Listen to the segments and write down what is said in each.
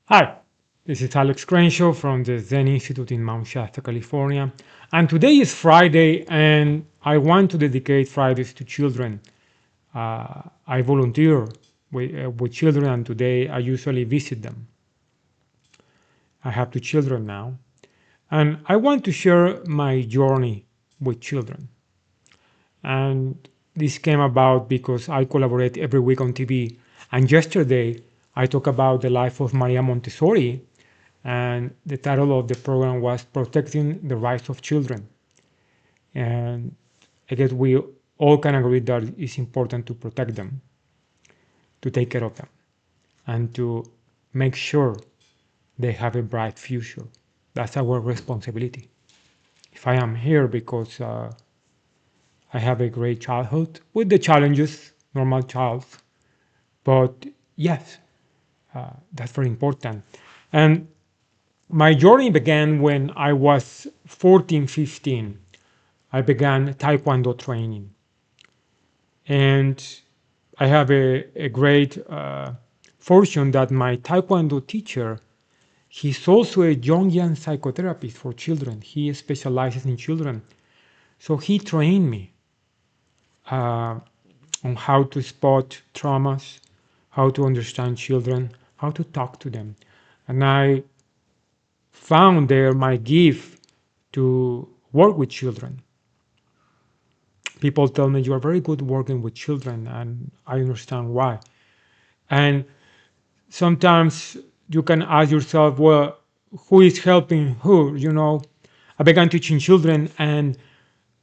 Hi, this is Alex Crenshaw from the Zen Institute in Mount Shasta, California. And today is Friday, and I want to dedicate Fridays to children. I volunteer with children, and today I usually visit them. I have two children now, and I want to share my journey with children. And this came about because I collaborate every week on TV. And yesterday, I talked about the life of Maria Montessori, and the title of the program was Protecting the Rights of Children. And I guess we all can agree that it's important to protect them, to take care of them, and to make sure they have a bright future. That's our responsibility. If I am here because I have a great childhood with the challenges, normal child, but yes, that's very important. And my journey began when I was 14, 15. I began Taekwondo training. And I have a great fortune that my Taekwondo teacher, he's also a Jungian psychotherapist for children. He specializes in children. So he trained me on how to spot traumas, how to understand children, how to talk to them. And I found there my gift to work with children. People tell me you are very good working with children, and I understand why. And sometimes you can ask yourself, well, who is helping who? I began teaching children, and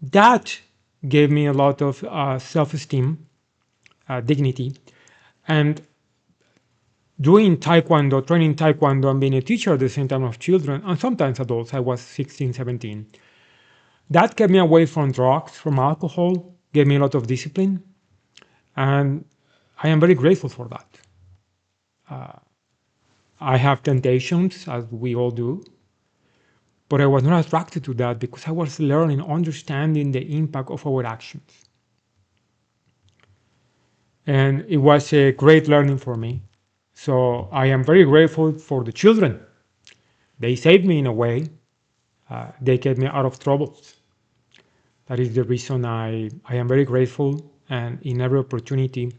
that gave me a lot of self-esteem, dignity, and doing Taekwondo, training Taekwondo, and being a teacher at the same time of children, and sometimes adults. I was 16, 17. That kept me away from drugs, from alcohol, gave me a lot of discipline, and I am very grateful for that. I have temptations, as we all do, but I was not attracted to that because I was learning, understanding the impact of our actions. And it was a great learning for me. So I am very grateful for the children. They saved me in a way. They kept me out of troubles. That is the reason I am very grateful. And in every opportunity,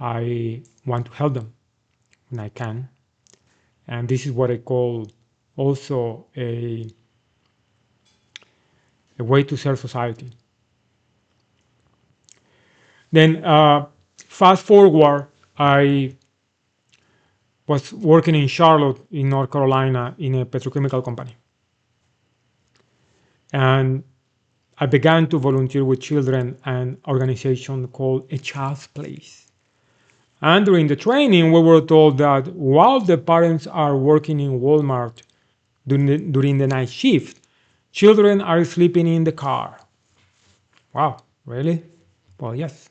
I want to help them when I can. And this is what I call also a way to serve society. Then fast forward, I was working in Charlotte, in North Carolina, in a petrochemical company. And I began to volunteer with children and an organization called A Child's Place. And during the training, we were told that while the parents are working in Walmart during the night shift, children are sleeping in the car. Wow, really? Well, yes.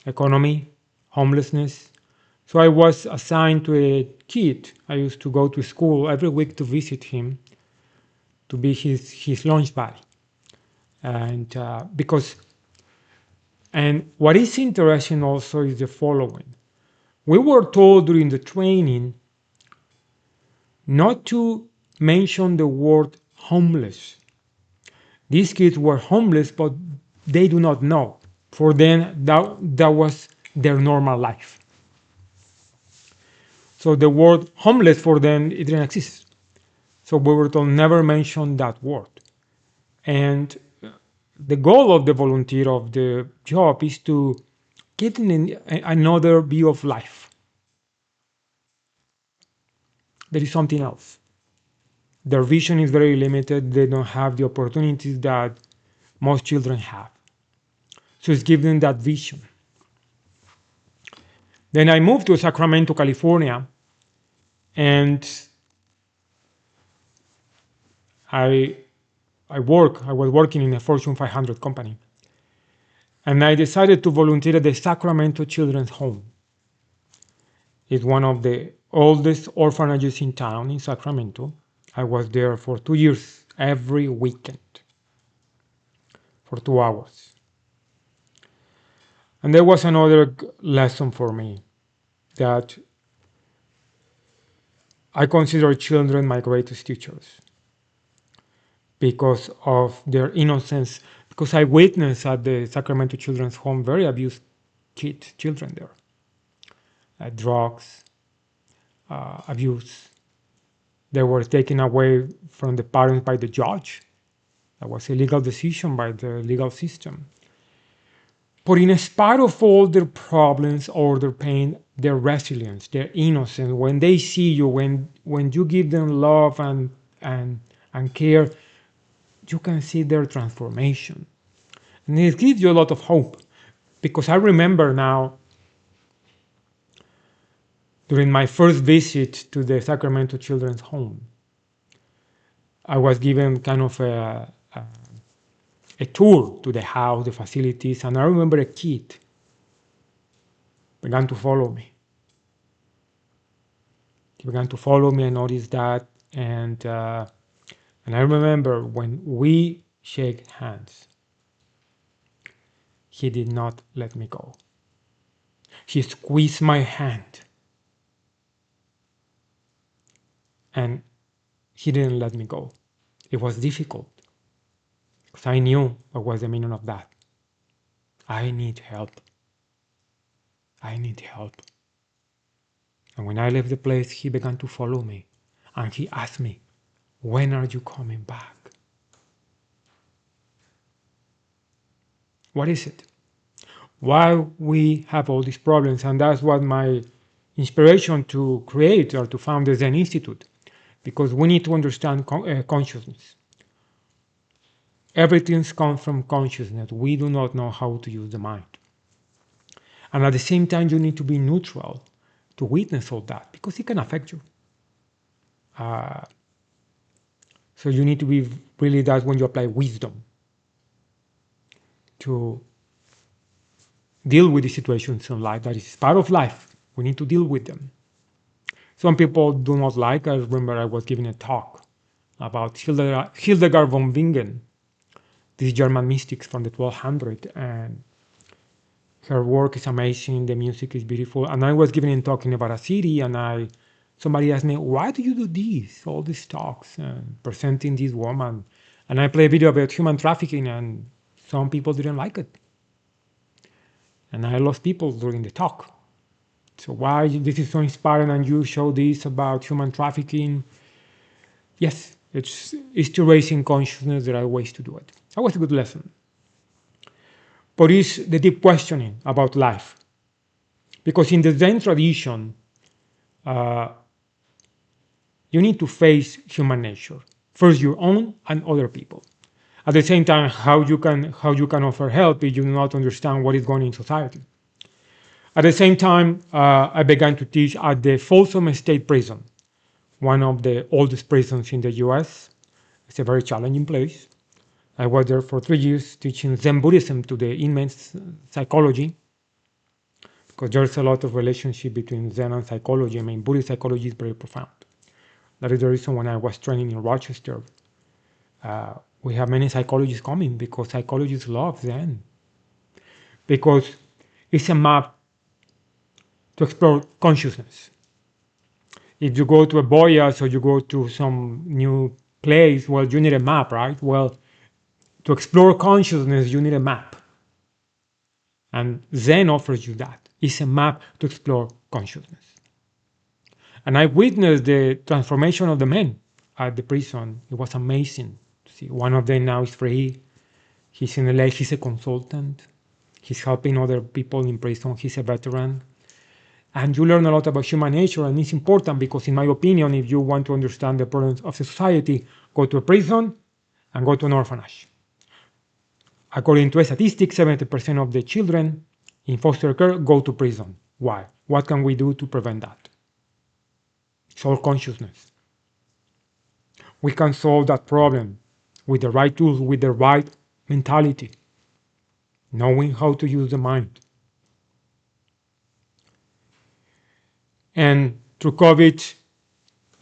Economy, homelessness. So I was assigned to a kid. I used to go to school every week to visit him, to be his lunch buddy. And and what is interesting also is the following. We were told during the training not to mention the word homeless. These kids were homeless, but they do not know. For them, that was their normal life. So the word homeless for them, it didn't exist. So we were told never mention that word. And the goal of the volunteer of the job is to get another view of life. There is something else. Their vision is very limited. They don't have the opportunities that most children have. So it's giving them that vision. Then I moved to Sacramento, California, and I was working in a Fortune 500 company. And I decided to volunteer at the Sacramento Children's Home. It's one of the oldest orphanages in town in Sacramento. I was there for 2 years, every weekend, for 2 hours. And there was another lesson for me, that I consider children my greatest teachers because of their innocence, because I witnessed at the Sacramento Children's Home very abused children there. Drugs, abuse. They were taken away from the parents by the judge. That was a legal decision by the legal system. But in spite of all their problems or their pain, their resilience, their innocence, when they see you, when you give them love and care, you can see their transformation. And it gives you a lot of hope. Because I remember now, during my first visit to the Sacramento Children's Home, I was given kind of a tour to the house, the facilities, and I remember a kid began to follow me. He began to follow me. I noticed that, and I remember when we shake hands, he did not let me go. He squeezed my hand, and he didn't let me go. It was difficult, because I knew what was the meaning of that. I need help. I need help. And when I left the place, he began to follow me. And he asked me, when are you coming back? What is it? Why we have all these problems? And that's what my inspiration to create or to found the Zen Institute. Because we need to understand consciousness. Everything comes from consciousness. We do not know how to use the mind. And at the same time, you need to be neutral to witness all that, because it can affect you. So you need to be really, that's when you apply wisdom to deal with the situations in life. That is part of life. We need to deal with them. Some people do not like. I remember I was giving a talk about Hildegard von Bingen, this German mystic from the 1200s, and her work is amazing. The music is beautiful. And I was giving a talk in Nevada City, and somebody asked me, why do you do this, all these talks, and presenting this woman? And I play a video about human trafficking, and some people didn't like it. And I lost people during the talk. So why this is so inspiring, and you show this about human trafficking? Yes, it's to raising consciousness. There are ways to do it. That was a good lesson. But it's the deep questioning about life. Because in the Zen tradition, you need to face human nature. First your own and other people. At the same time, how you can offer help if you do not understand what is going on in society. At the same time, I began to teach at the Folsom State Prison, one of the oldest prisons in the US. It's a very challenging place. I was there for 3 years teaching Zen Buddhism to the inmates, psychology, because there's a lot of relationship between Zen and psychology. I mean, Buddhist psychology is very profound. That is the reason when I was training in Rochester, we have many psychologists coming, because psychologists love Zen. Because it's a map to explore consciousness. If you go to a Boyas or you go to some new place, well, you need a map, right? Well, to explore consciousness, you need a map. And Zen offers you that. It's a map to explore consciousness. And I witnessed the transformation of the men at the prison. It was amazing to see. One of them now is free. He's in LA. He's a consultant. He's helping other people in prison. He's a veteran. And you learn a lot about human nature, and it's important because, in my opinion, if you want to understand the problems of the society, go to a prison and go to an orphanage. According to a statistic, 70% of the children in foster care go to prison. Why? What can we do to prevent that? Solve consciousness. We can solve that problem with the right tools, with the right mentality, knowing how to use the mind. And through COVID,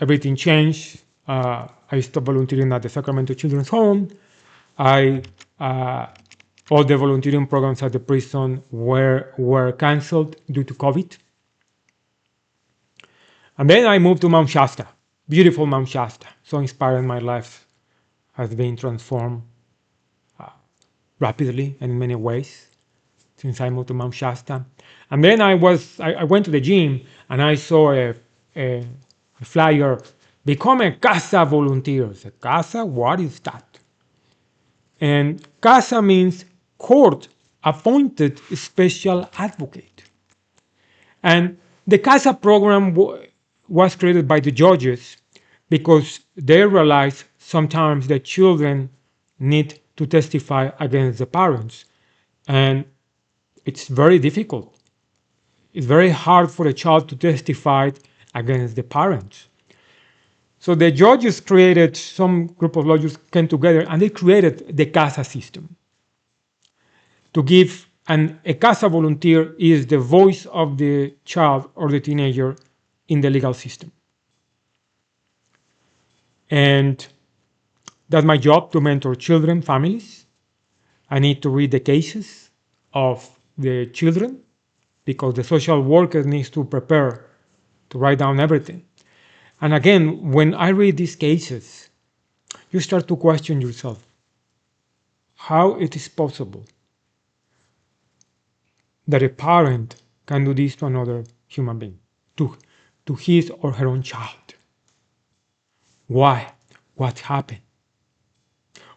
everything changed. I stopped volunteering at the Sacramento Children's Home. All the volunteering programs at the prison were canceled due to COVID. And then I moved to Mount Shasta. Beautiful Mount Shasta, so inspiring. My life has been transformed rapidly and in many ways since I moved to Mount Shasta. And then I went to the gym and I saw a flyer, become a CASA volunteer. I said, CASA, what is that? And CASA means court appointed special advocate. And the CASA program was created by the judges because they realized sometimes that children need to testify against the parents. And it's very difficult. It's very hard for a child to testify against the parents. So the judges created, some group of lawyers came together and they created the CASA system to give, and a CASA volunteer is the voice of the child or the teenager in the legal system. And that's my job, to mentor children, families. I need to read the cases of the children because the social worker needs to prepare to write down everything. And again, when I read these cases, you start to question yourself how it is possible that a parent can do this to another human being, to his or her own child. Why? What happened?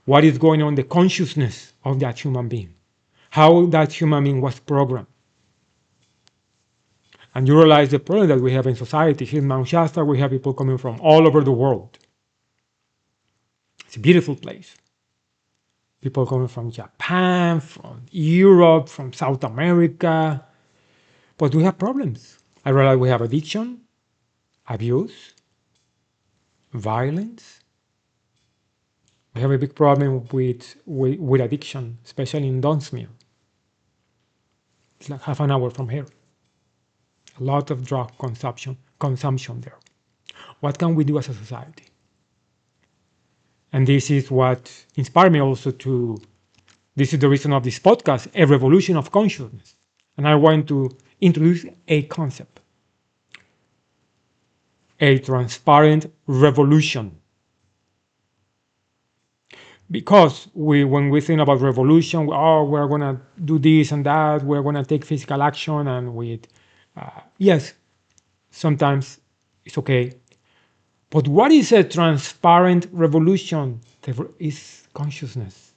What is going on in the consciousness of that human being? How that human being was programmed? And you realize the problem that we have in society. Here in Mount Shasta, we have people coming from all over the world. It's a beautiful place. People coming from Japan, from Europe, from South America. But we have problems. I realize we have addiction, abuse, violence. We have a big problem with addiction, especially in Dunsmuir. It's like half an hour from here. A lot of drug consumption there. What can we do as a society? And this is what inspired me also this is the reason of this podcast, a revolution of consciousness. And I want to introduce a concept, a transparent revolution. Because when we think about revolution, we're going to do this and that, we're going to take physical action, and yes, sometimes it's okay. But what is a transparent revolution? It's consciousness.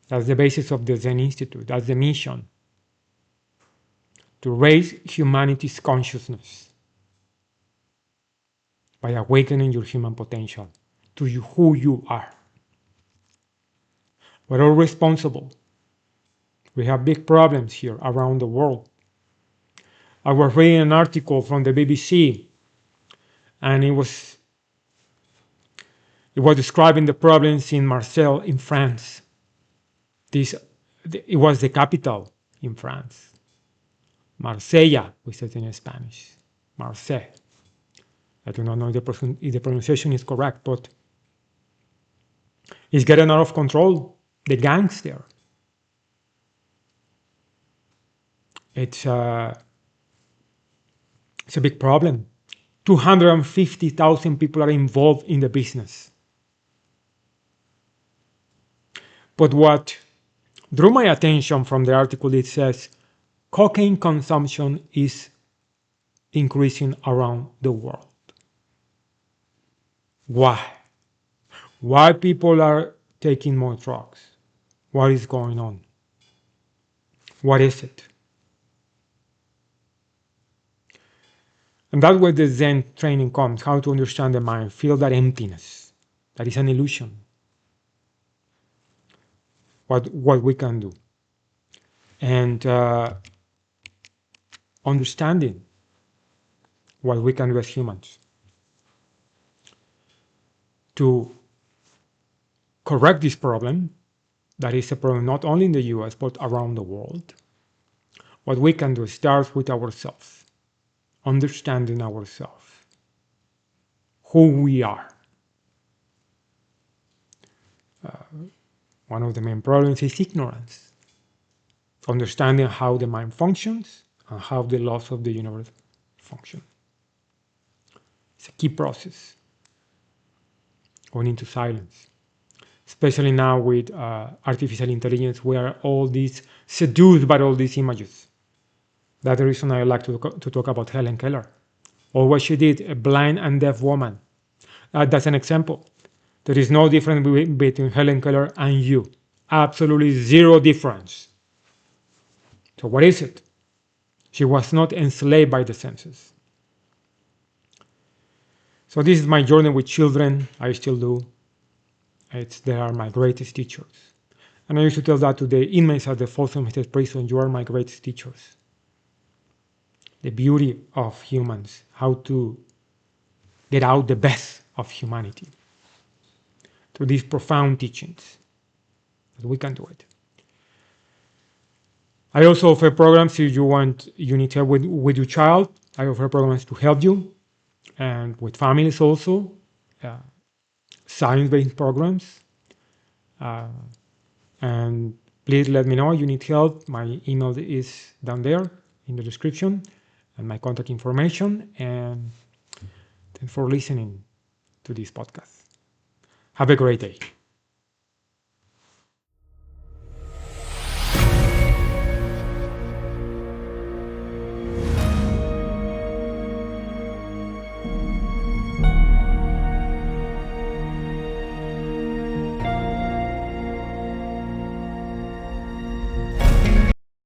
That's the basis of the Zen Institute. That's the mission. To raise humanity's consciousness by awakening your human potential to who you are. We're all responsible. We have big problems here around the world. I was reading an article from the BBC, and it was describing the problems in Marseille in France. It was the capital in France. Marsella, we say in Spanish. Marseille. I do not know if the pronunciation is correct, but it's getting out of control. The gangs there. It's a big problem. 250,000 people are involved in the business. But what drew my attention from the article, it says cocaine consumption is increasing around the world. Why? Why people are taking more drugs? What is going on? What is it? And that's where the Zen training comes, how to understand the mind, feel that emptiness. That is an illusion. What we can do. And understanding what we can do as humans to correct this problem, that is a problem not only in the US but around the world. What we can do starts with ourselves, understanding ourselves, who we are. One of the main problems is ignorance, understanding how the mind functions and how the laws of the universe function. It's a key process going into silence, especially now with artificial intelligence. We are all these seduced by all these images. That's the reason I like to talk about Helen Keller, or what she did, a blind and deaf woman. That's an example. There is no difference between Helen Keller and you. Absolutely zero difference. So what is it? She was not enslaved by the senses. So this is my journey with children. I still do. They are my greatest teachers. And I used to tell that to the inmates at the Folsom State Prison, you are my greatest teachers. The beauty of humans, how to get out the best of humanity through these profound teachings. But we can do it. I also offer programs if you need help with your child. I offer programs to help you, and with families also, science-based programs. And please let me know you need help. My email is down there in the description and my contact information. And thanks for listening to this podcast. Have a great day.